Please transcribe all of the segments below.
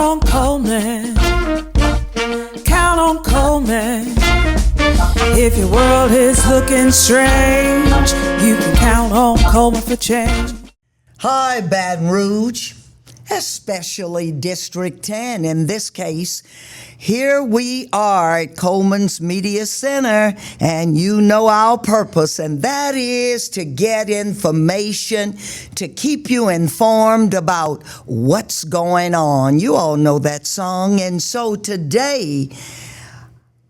on Coleman. Count on Coleman. If your world is looking strange, you can count on Coleman for change. Hi, Baton Rouge, especially District 10 in this case. Here we are at Coleman's Media Center, and you know our purpose, and that is to get information, to keep you informed about what's going on. You all know that song, and so today,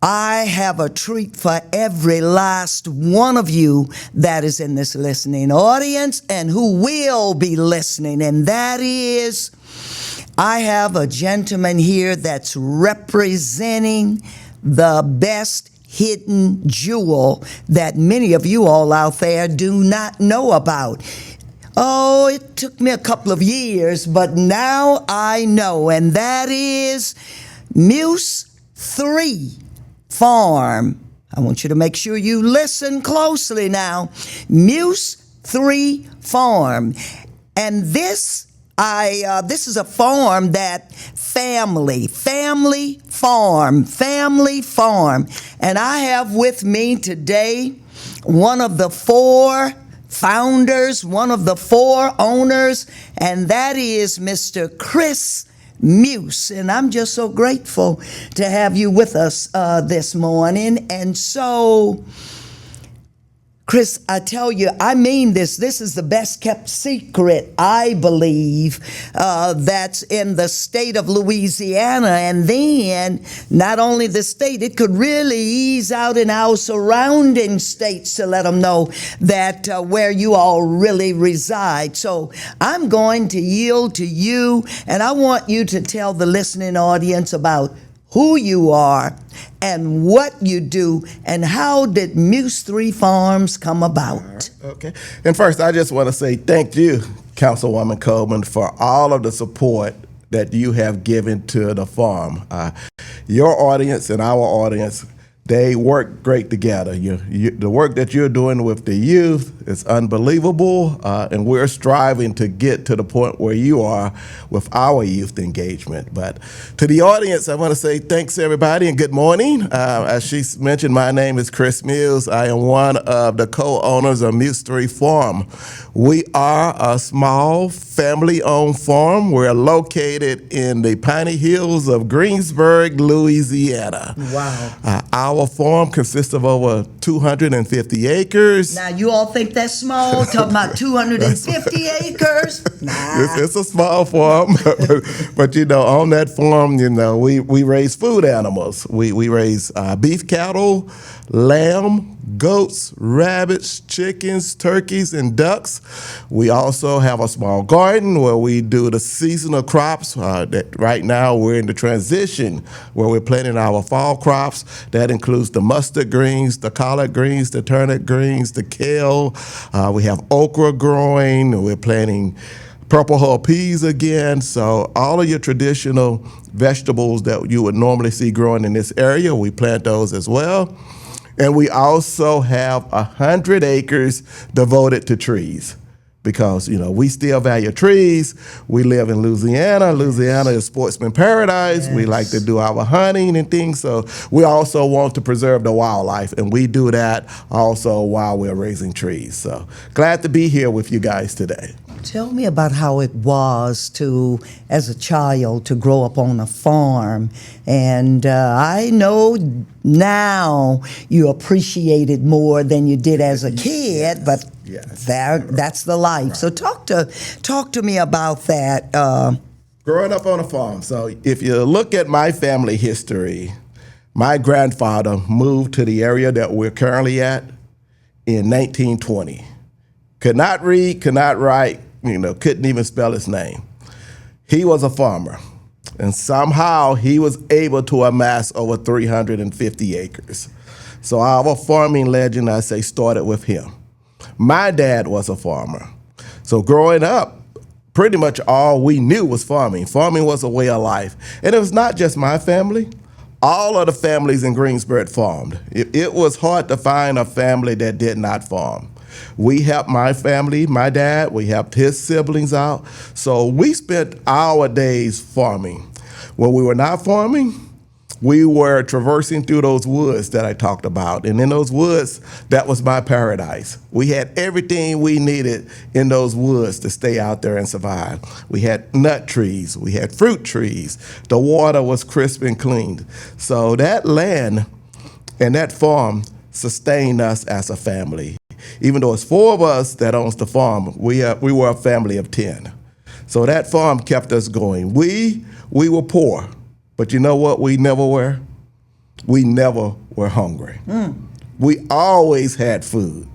I have a treat for every last one of you that is in this listening audience and who will be listening, and that is, I have a gentleman here that's representing the best hidden jewel that many of you all out there do not know about. Oh, it took me a couple of years, but now I know, and that is Muse 3 Farm. I want you to make sure you listen closely now. Muse 3 Farm. And this is a farm that family farm. And I have with me today one of the 4 founders, one of the 4 owners, and that is Mr. Chris Muse. And I'm just so grateful to have you with us this morning. And so, Chris, I tell you, I mean this. This is the best kept secret, I believe, that's in the state of Louisiana. And then, not only the state, it could really ease out in our surrounding states to let them know that where you all really reside. So I'm going to yield to you, and I want you to tell the listening audience about who you are and what you do, and how did Muse 3 Farms come about? Okay. And first, I just want to say thank you, Councilwoman Coleman, for all of the support that you have given to the farm. Your audience and our audience, they work great together. The work that you're doing with the youth is unbelievable, and we're striving to get to the point where you are with our youth engagement. But to the audience, I want to say thanks, everybody, and good morning. As she mentioned, my name is Chris Muse. I am one of the co-owners of Muse 3 Farm. We are a small, family-owned farm. We're located in the Piney Hills of Greensburg, Louisiana. Wow. Our farm consists of over 250 acres. Now, you all think that's small? Talking about 250 acres? Nah. It's a small farm, but you know, on that farm, you know, we raise food animals. We raise beef cattle, lamb, goats, rabbits, chickens, turkeys, and ducks. We also have a small garden where we do the seasonal crops. That right now we're in the transition where we're planting our fall crops. That includes the mustard greens, the collard greens, the turnip greens, the kale. We have okra growing. We're planting purple hull peas again. So all of your traditional vegetables that you would normally see growing in this area, we plant those as well. And we also have 100 acres devoted to trees because, you know, we still value trees. We live in Louisiana. Louisiana is sportsman paradise. Yes. We like to do our hunting and things. So we also want to preserve the wildlife, and we do that also while we're raising trees. So glad to be here with you guys today. Tell me about how it was to, as a child, to grow up on a farm. And I know now you appreciate it more than you did as a kid, but that's the life. Right. So talk to me about that. Growing up on a farm. So if you look at my family history, my grandfather moved to the area that we're currently at in 1920. Could not read, could not write, you know, couldn't even spell his name. He was a farmer, and somehow he was able to amass over 350 acres. So our farming legend, I say, started with him. My dad was a farmer. So growing up, pretty much all we knew was farming. Farming was a way of life. And it was not just my family. All of the families in Greensburg farmed. It was hard to find a family that did not farm. We helped my family, my dad, we helped his siblings out. So we spent our days farming. When we were not farming, we were traversing through those woods that I talked about. And in those woods, that was my paradise. We had everything we needed in those woods to stay out there and survive. We had nut trees, we had fruit trees. The water was crisp and clean. So that land and that farm sustained us as a family. Even though it's 4 of us that owns the farm, we were a family of 10. So that farm kept us going. We were poor, but you know what we never were? We never were hungry. We always had food.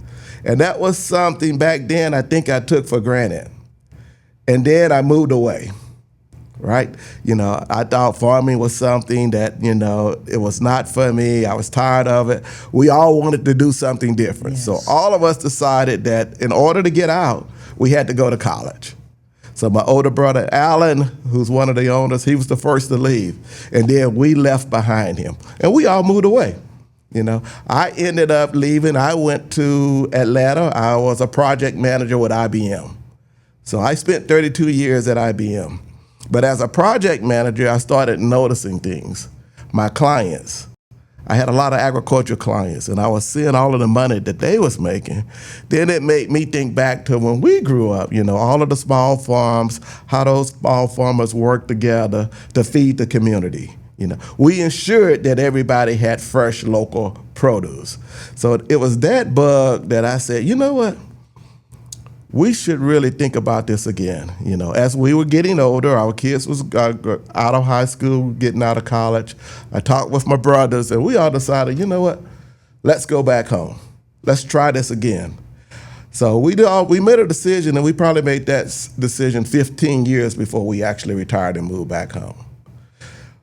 And that was something back then I think I took for granted. And then I moved away, right? I thought farming was something that, it was not for me. I was tired of it. We all wanted to do something different. Yes. So all of us decided that in order to get out, we had to go to college. So my older brother, Alan, who's one of the owners, he was the first to leave. And then we left behind him. And we all moved away. I ended up leaving. I went to Atlanta. I was a project manager with IBM. So I spent 32 years at IBM. But as a project manager, I started noticing things. My clients. I had a lot of agricultural clients, and I was seeing all of the money that they was making. Then it made me think back to when we grew up, all of the small farms, how those small farmers worked together to feed the community. We ensured that everybody had fresh local produce. So it was that bug that I said, you know what? We should really think about this again. As we were getting older, our kids was out of high school, getting out of college. I talked with my brothers, and we all decided, you know what? Let's go back home. Let's try this again. So we made a decision, and we probably made that decision 15 years before we actually retired and moved back home.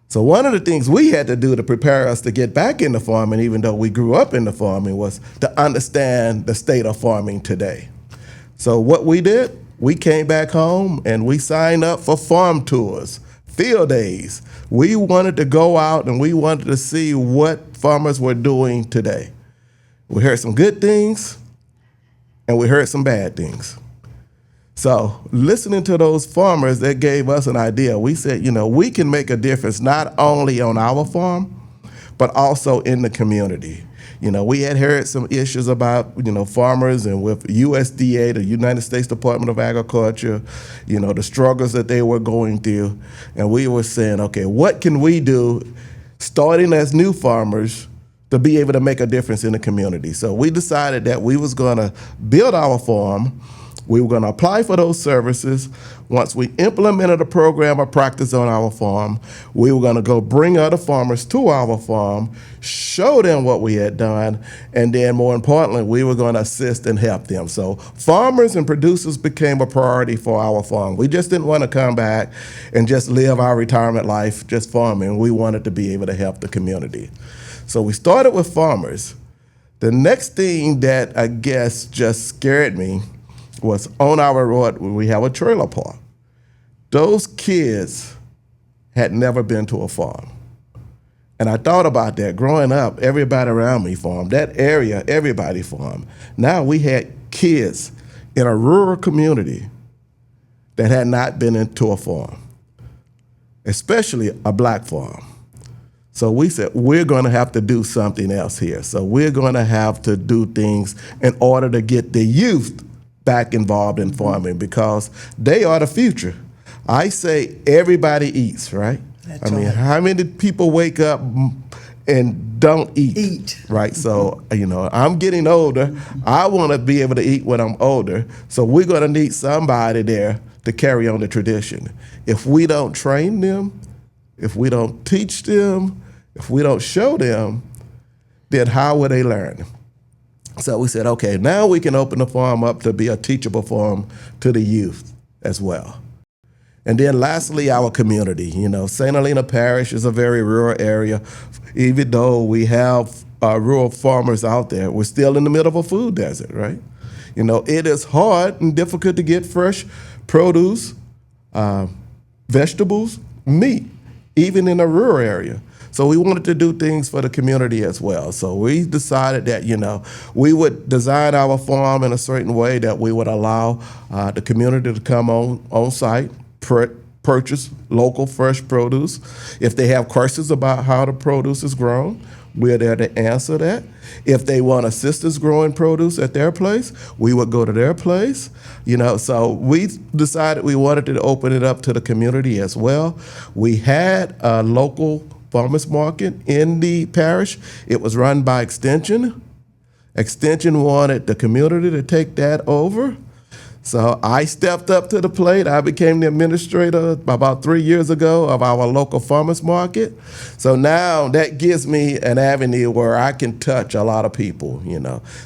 So one of the things we had to do to prepare us to get back into farming, even though we grew up in the farming, was to understand the state of farming today. So what we did, we came back home and we signed up for farm tours, field days. We wanted to go out and we wanted to see what farmers were doing today. We heard some good things and we heard some bad things. So listening to those farmers, that gave us an idea. We said, we can make a difference not only on our farm, but also in the community. We had heard some issues about, farmers and with USDA, the United States Department of Agriculture, the struggles that they were going through. And we were saying, okay, what can we do starting as new farmers to be able to make a difference in the community? So we decided that we was going to build our farm. We were going to apply for those services. Once we implemented a program of practice on our farm, we were going to go bring other farmers to our farm, show them what we had done, and then more importantly, we were going to assist and help them. So farmers and producers became a priority for our farm. We just didn't want to come back and just live our retirement life just farming. We wanted to be able to help the community. So we started with farmers. The next thing that I guess just scared me was on our road, we have a trailer park. Those kids had never been to a farm. And I thought about that. Growing up, everybody around me farmed. That area, everybody farmed. Now we had kids in a rural community that had not been into a farm, especially a black farm. So we said, we're going to have to do something else here. So we're going to have to do things in order to get the youth back involved in farming because they are the future. I say everybody eats, right? That's right. Right. How many people wake up and don't eat? Right. So, I'm getting older. I want to be able to eat when I'm older. So we're going to need somebody there to carry on the tradition. If we don't train them, if we don't teach them, if we don't show them, then how will they learn? So we said, okay, now we can open the farm up to be a teachable farm to the youth as well. And then lastly, our community. Saint Helena Parish is a very rural area. Even though we have rural farmers out there, we're still in the middle of a food desert, right? It is hard and difficult to get fresh produce, vegetables, meat, even in a rural area. So we wanted to do things for the community as well. So we decided that, we would design our farm in a certain way that we would allow the community to come on site, put purchase local fresh produce. If they have questions about how the produce is grown, we're there to answer that. If they want assistance growing produce at their place, we would go to their place. So we decided we wanted to open it up to the community as well. We had a local farmers market in the parish. It was run by Extension. Extension wanted the community to take that over. So I stepped up to the plate. I became the administrator about 3 years ago of our local farmers market. So now that gives me an avenue where I can touch a lot of people,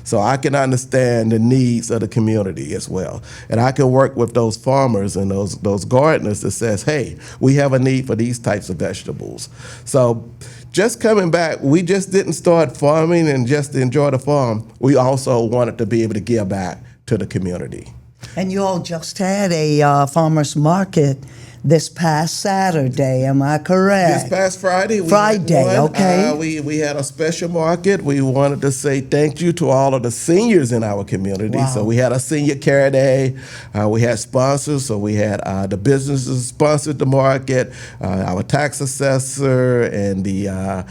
So I can understand the needs of the community as well. And I can work with those farmers and those gardeners that says, hey, we have a need for these types of vegetables. So just coming back, we just didn't start farming and just enjoy the farm. We also wanted to be able to give back to the community. And you all just had a farmer's market this past Saturday, am I correct? This past Friday. Okay. We had a special market. We wanted to say thank you to all of the seniors in our community. Wow. So we had a senior care day. We had sponsors. So we had the businesses sponsored the market, our tax assessor and the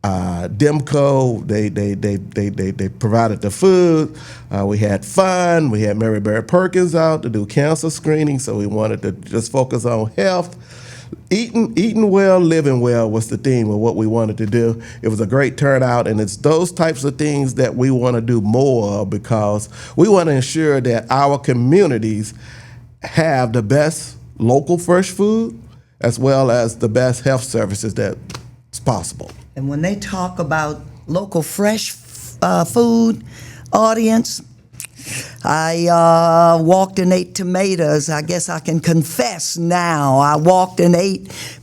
Demco, they provided the food. We had fun. We had Mary Berry Perkins out to do cancer screening, so we wanted to just focus on health. Eating well, living well was the theme of what we wanted to do. It was a great turnout, and it's those types of things that we want to do more of because we want to ensure that our communities have the best local fresh food as well as the best health services that's possible. And when they talk about local fresh food, audience, I walked and ate tomatoes. I guess I can confess now. I walked and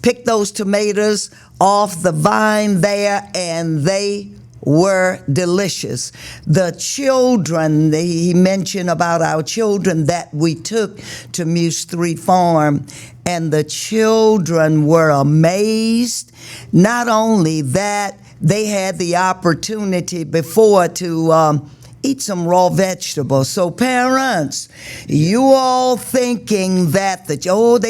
picked those tomatoes off the vine there, and they were delicious. The children, he mentioned about our children that we took to Muse 3 Farm, and the children were amazed. Not only that, they had the opportunity before to eat some raw vegetables. So parents, you all thinking that they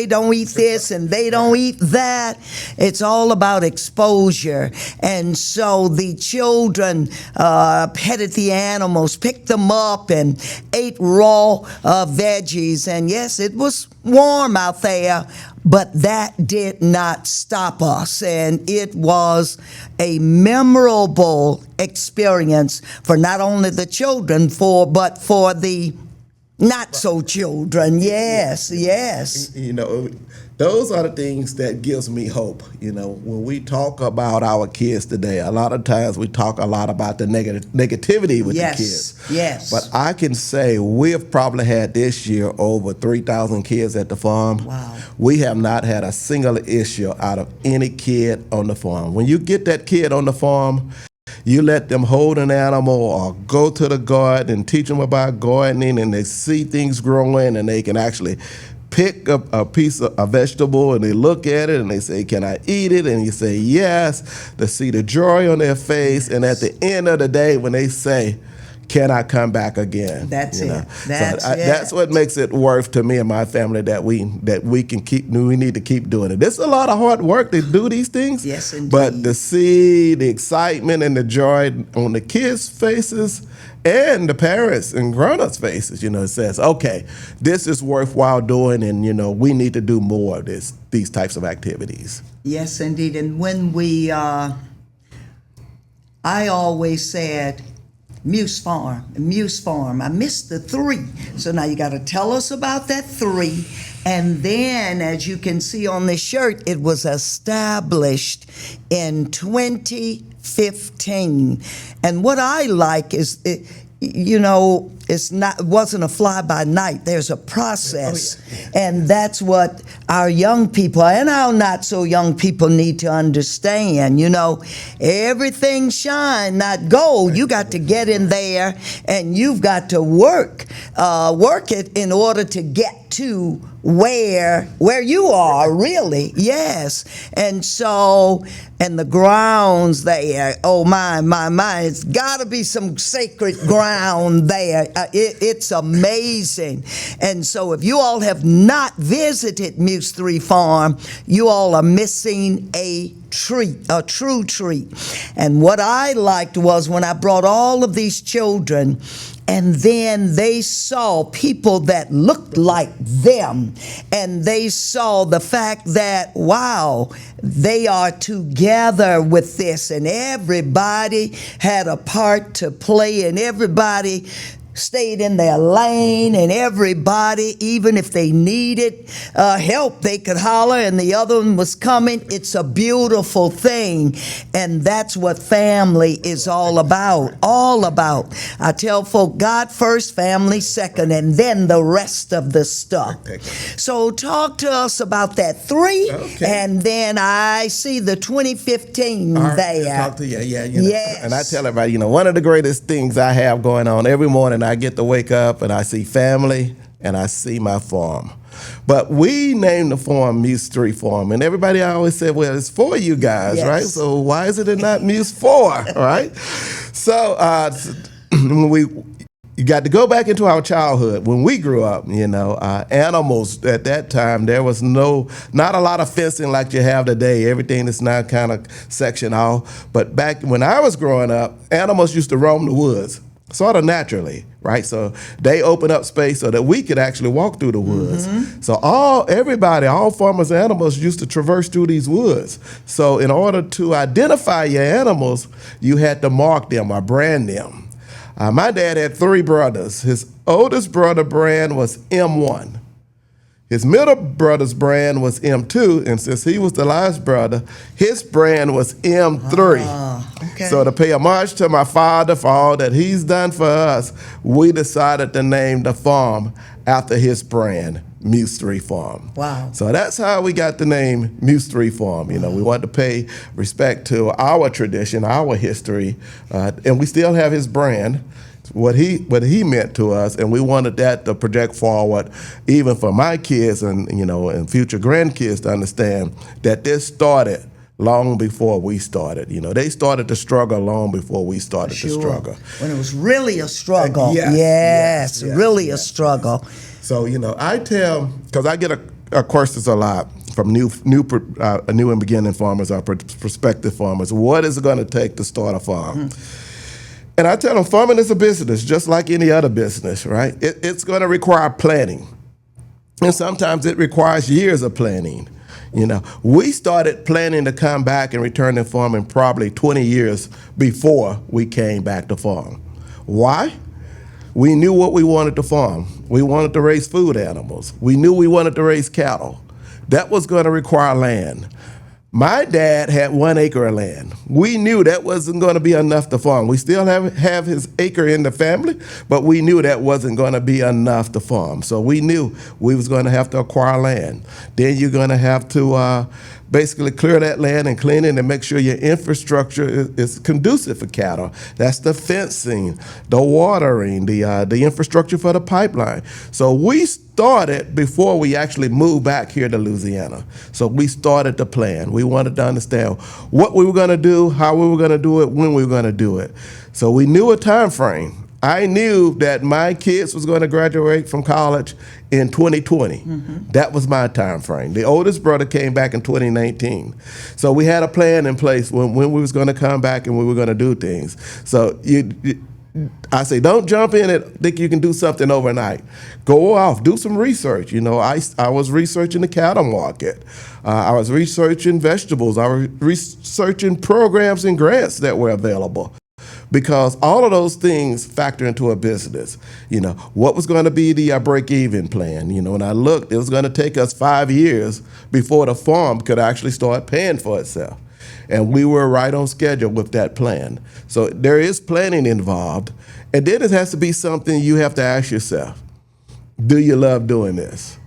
don't eat this and they don't eat that. It's all about exposure. And so the children petted the animals, picked them up and ate raw veggies. And yes, it was warm out there, but that did not stop us. And it was a memorable experience for not only the children, but for the not so children. Yes. Those are the things that gives me hope. When we talk about our kids today, a lot of times we talk a lot about the negativity with the kids. Yes. But I can say we have probably had this year over 3,000 kids at the farm. Wow. We have not had a single issue out of any kid on the farm. When you get that kid on the farm, you let them hold an animal or go to the garden and teach them about gardening, and they see things growing and they can actually pick up a piece of a vegetable and they look at it and they say, can I eat it? And you say yes, to see the joy on their face. And at the end of the day, when they say, can I come back again? That's it. That's what makes it worth to me and my family that we can keep. We need to keep doing it. It's a lot of hard work to do these things. Yes, indeed. But to see the excitement and the joy on the kids' faces and the parents and grown-ups' faces, it says, okay, this is worthwhile doing, and we need to do more of these types of activities. Yes, indeed. And when I always said, Muse Farm. I missed the 3. So now you got to tell us about that 3. And then, as you can see on this shirt, it was established in 2015. And what I like is, it wasn't a fly-by-night. There's a process. Oh, yeah. And that's what our young people and our not-so-young people need to understand. Everything shine, not gold. You got to get in there, and you've got to work it in order to get get to where you are, really. Yes. And so, and the grounds there, oh my, it's got to be some sacred ground there. It's amazing. And so if you all have not visited Muse 3 Farm, you all are missing a true treat. And what I liked was when I brought all of these children, and then they saw people that looked like them, and they saw the fact that, wow, they are together with this, and everybody had a part to play, and everybody stayed in their lane, and everybody, even if they needed help, they could holler and the other one was coming. It's a beautiful thing, and that's what family is all about. I tell folk, God first, family second, and then the rest of the stuff. So talk to us about that 3, and then I see the 2015 there. Talk to you, yes. And I tell everybody, one of the greatest things I have going on every morning, I get to wake up and I see family and I see my farm. But we named the farm Muse 3 Farm, and everybody always said, well, it's for you guys, right? So why is it not Muse 4, right? So you got to go back into our childhood. When we grew up, animals at that time, there was not a lot of fencing like you have today. Everything is now kind of sectioned off. But back when I was growing up, animals used to roam the woods, sort of naturally, right? So they opened up space so that we could actually walk through the woods. So all farmers and animals used to traverse through these woods. So in order to identify your animals, you had to mark them or brand them. My dad had 3 brothers. His oldest brother brand was M1. His middle brother's brand was M2, and since he was the last brother, his brand was M3. So to pay homage to my father for all that he's done for us, we decided to name the farm after his brand, Muse 3 Farm. Wow. So that's how we got the name Muse 3 Farm. We wanted to pay respect to our tradition, our history, and we still have his brand. What he meant to us, and we wanted that to project forward, even for my kids and and future grandkids to understand that this started long before we started. They started to struggle long before we started to struggle. When it was really a struggle. Yes, really a struggle. So I tell, because I get questions a lot from new and beginning farmers or prospective farmers. What is it going to take to start a farm? And I tell them, farming is a business, just like any other business, right? It's going to require planning. And sometimes it requires years of planning. We started planning to come back and return to farming probably 20 years before we came back to farm. Why? We knew what we wanted to farm. We wanted to raise food animals. We knew we wanted to raise cattle. That was going to require land. My dad had 1 acre of land. We knew that wasn't going to be enough to farm. We still have his acre in the family, but we knew that wasn't going to be enough to farm. So we knew we was going to have to acquire land. Then you're going to have to basically clear that land and clean it and make sure your infrastructure is conducive for cattle. That's the fencing, the watering, the infrastructure for the pipeline. So we started before we actually moved back here to Louisiana. So we started to plan. We wanted to understand what we were going to do, how we were going to do it, when we were going to do it. So we knew a time frame. I knew that my kids was going to graduate from college in 2020. That was my time frame. The oldest brother came back in 2019. So we had a plan in place when we was going to come back and we were going to do things. So I say, don't jump in and think you can do something overnight. Go off, do some research. I was researching the cattle market. I was researching vegetables. I was researching programs and grants that were available. Because all of those things factor into a business. What was going to be the break-even plan? When I looked, it was going to take us 5 years before the farm could actually start paying for itself. And we were right on schedule with that plan. So there is planning involved. And then it has to be something you have to ask yourself. Do you love doing this?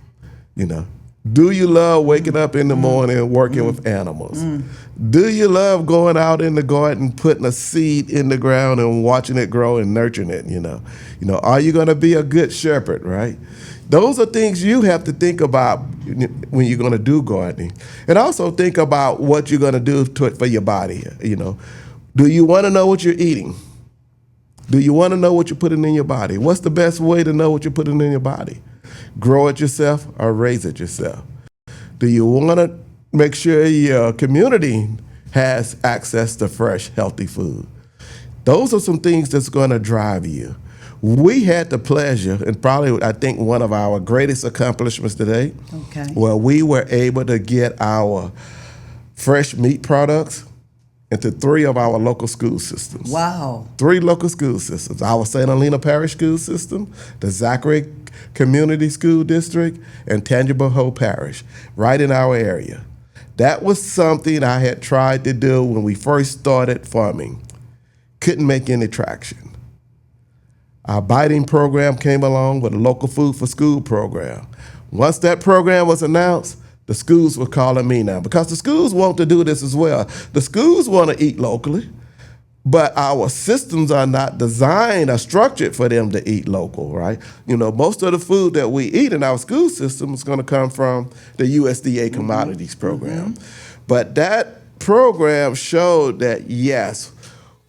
Do you love waking up in the morning and working with animals? Do you love going out in the garden, putting a seed in the ground and watching it grow and nurturing it? Are you going to be a good shepherd, right? Those are things you have to think about when you're going to do gardening. And also think about what you're going to do for your body. Do you want to know what you're eating? Do you want to know what you're putting in your body? What's the best way to know what you're putting in your body? Grow it yourself or raise it yourself? Do you want to make sure your community has access to fresh, healthy food? Those are some things that's going to drive you. We had the pleasure, and probably I think one of our greatest accomplishments today, where we were able to get our fresh meat products into 3 of our local school systems. Wow. 3 local school systems. Our Saint Helena Parish School System, the Zachary Community School District, and Tangible Hope Parish, right in our area. That was something I had tried to do when we first started farming. Couldn't make any traction. Our biting program came along with a local food for school program. Once that program was announced, the schools were calling me now because the schools want to do this as well. The schools want to eat locally, but our systems are not designed or structured for them to eat local, right? Most of the food that we eat in our school system is going to come from the USDA commodities program. But that program showed that, yes,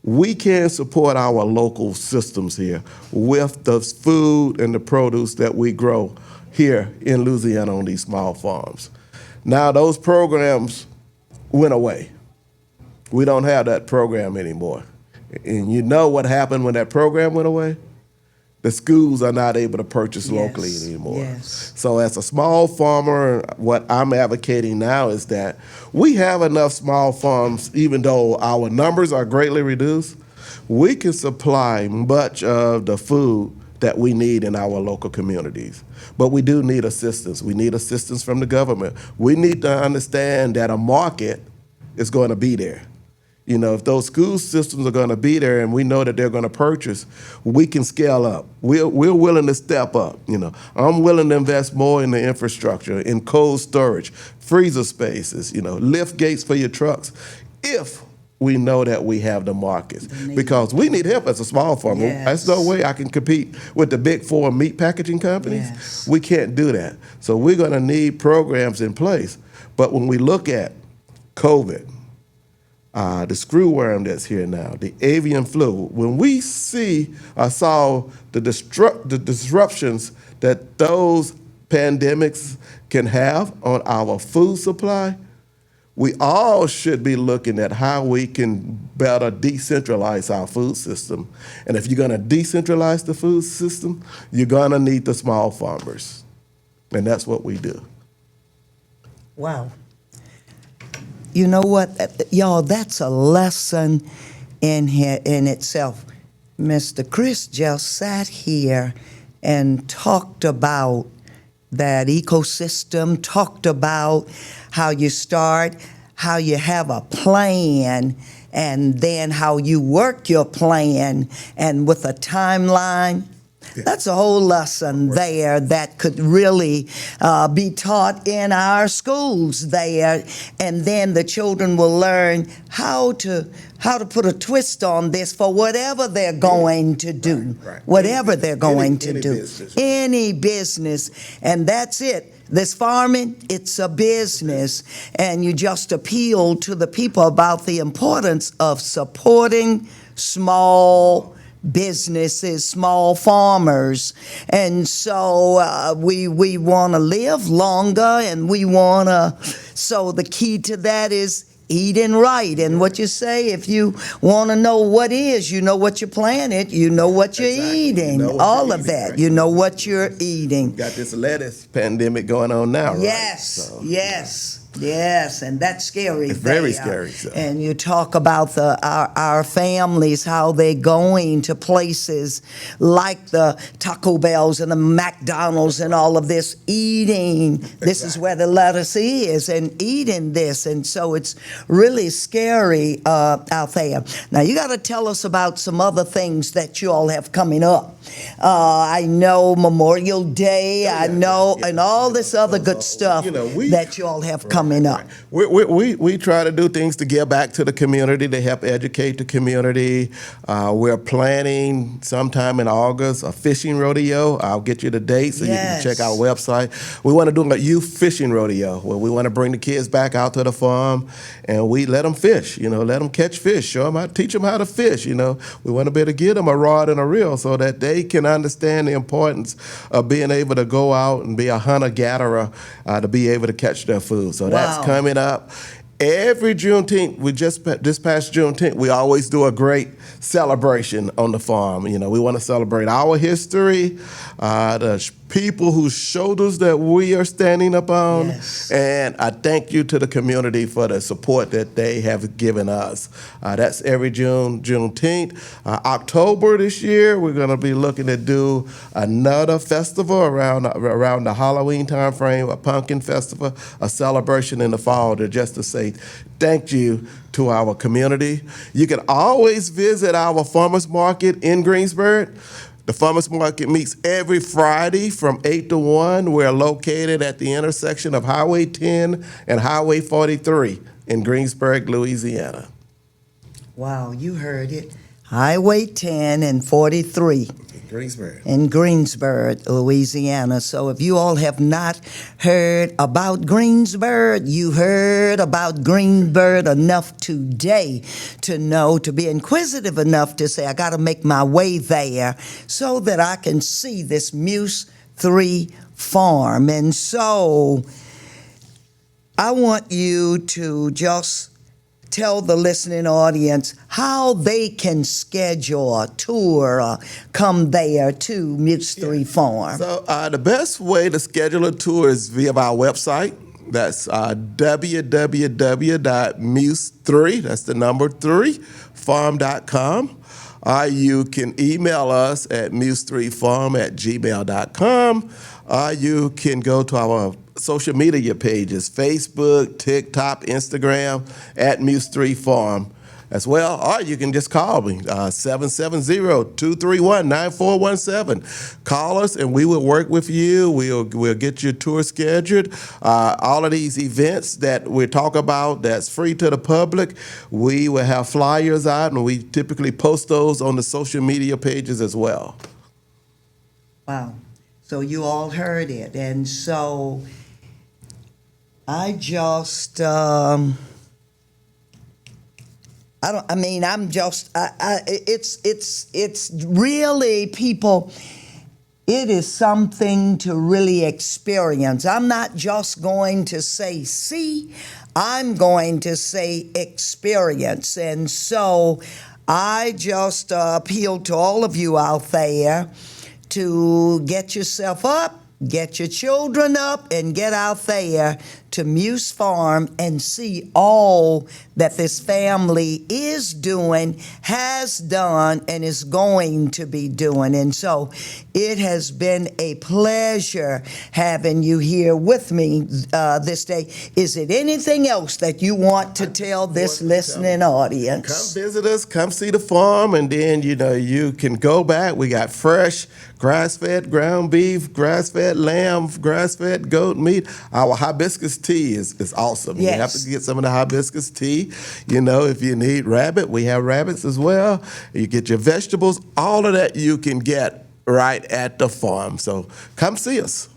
we can support our local systems here with the food and the produce that we grow here in Louisiana on these small farms. Now those programs went away. We don't have that program anymore. And you know what happened when that program went away? The schools are not able to purchase locally anymore. Yes. So as a small farmer, what I'm advocating now is that we have enough small farms, even though our numbers are greatly reduced, we can supply much of the food that we need in our local communities. But we do need assistance. We need assistance from the government. We need to understand that a market is going to be there. If those school systems are going to be there and we know that they're going to purchase, we can scale up. We're willing to step up. I'm willing to invest more in the infrastructure, in cold storage, freezer spaces, lift gates for your trucks, if we know that we have the markets. Because we need help as a small farmer. There's no way I can compete with the big 4 meat packaging companies. We can't do that. So we're going to need programs in place. But when we look at COVID, the screwworm that's here now, the avian flu, when we saw the disruptions that those pandemics can have on our food supply, we all should be looking at how we can better decentralize our food system. And if you're going to decentralize the food system, you're going to need the small farmers. And that's what we do. Wow. You know what, y'all, that's a lesson in itself. Mr. Chris just sat here and talked about that ecosystem, talked about how you start, how you have a plan, and then how you work your plan, and with a timeline. That's a whole lesson there that could really be taught in our schools there, and then the children will learn how to put a twist on this for whatever they're going to do, whatever they're going to do, any business, and that's it. This farming, it's a business, and you just appeal to the people about the importance of supporting small businesses, small farmers. And so we want to live longer, and we want to, so the key to that is eating right. And what you say, if you want to know what is, you know what you planted, you know what you're eating, all of that, you know what you're eating. Got this lettuce pandemic going on now, right? Yes, and that's scary. It's very scary. So. And you talk about our families, how they're going to places like the Taco Bells and the McDonald's and all of this, eating. This is where the lettuce is, and eating this. And so it's really scary out there. Now, you got to tell us about some other things that you all have coming up. I know Memorial Day. I know, and all this other good stuff that you all have coming up. We try to do things to give back to the community, to help educate the community. We're planning sometime in August a fishing rodeo. I'll get you the date so you can check our website. We want to do a youth fishing rodeo where we want to bring the kids back out to the farm and we let them fish, let them catch fish, show them how, teach them how to fish, We want to be able to give them a rod and a reel so that they can understand the importance of being able to go out and be a hunter-gatherer to be able to catch their food. So that's coming up. Every Juneteenth, this past Juneteenth, we always do a great celebration on the farm. We want to celebrate our history, the people whose shoulders that we are standing upon. Yes. And I thank you to the community for the support that they have given us. That's every Juneteenth. October this year, we're going to be looking to do another festival around the Halloween time frame, a pumpkin festival, a celebration in the fall, just to say thank you to our community. You can always visit our farmers market in Greensburg. The farmers market meets every Friday from 8 to 1. We're located at the intersection of Highway 10 and Highway 43 in Greensburg, Louisiana. Wow, you heard it. Highway 10 and 43. In Greensburg, Louisiana. So if you all have not heard about Greensburg, you heard about Greensburg enough today to know, to be inquisitive enough to say, I got to make my way there so that I can see this Muse 3 farm. And so I want you to just tell the listening audience how they can schedule a tour or come there to Muse 3 Farm. So the best way to schedule a tour is via our website. That's www.muse3, that's the number 3, farm.com. You can email us at muse3farm@gmail.com. You can go to our social media pages, Facebook, TikTok, Instagram, at Muse3 Farm as well. Or you can just call me, 770-231-9417. Call us and we will work with you. We'll get your tour scheduled. All of these events that we talk about that's free to the public, we will have flyers out and we typically post those on the social media pages as well. Wow. So you all heard it. And so I just, it's really, people, it is something to really experience. I'm not just going to say see, I'm going to say experience. And so I just appeal to all of you out there to get yourself up, get your children up, and get out there to Muse Farm and see all that this family is doing, has done, and is going to be doing. And so it has been a pleasure having you here with me this day. Is it anything else that you want to tell this listening audience? Come visit us, come see the farm, and then, you can go back. We got fresh, grass-fed ground beef, grass-fed lamb, grass-fed goat meat. Our hibiscus tea is awesome. Yes. You have to get some of the hibiscus tea. If you need rabbit, we have rabbits as well. You get your vegetables. All of that you can get right at the farm. So come see us.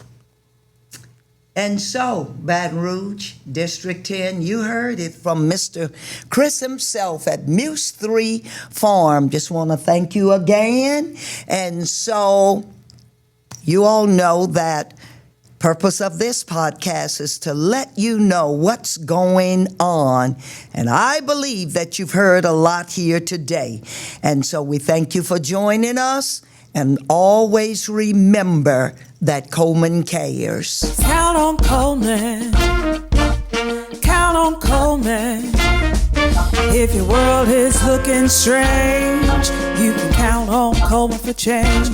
And so, Baton Rouge, District 10, you heard it from Mr. Chris himself at Muse 3 Farm. Just want to thank you again. And so, you all know that purpose of this podcast is to let you know what's going on. And I believe that you've heard a lot here today. And so we thank you for joining us. And always remember that Coleman cares. Count on Coleman. Count on Coleman. If your world is looking strange, you can count on Coleman for change.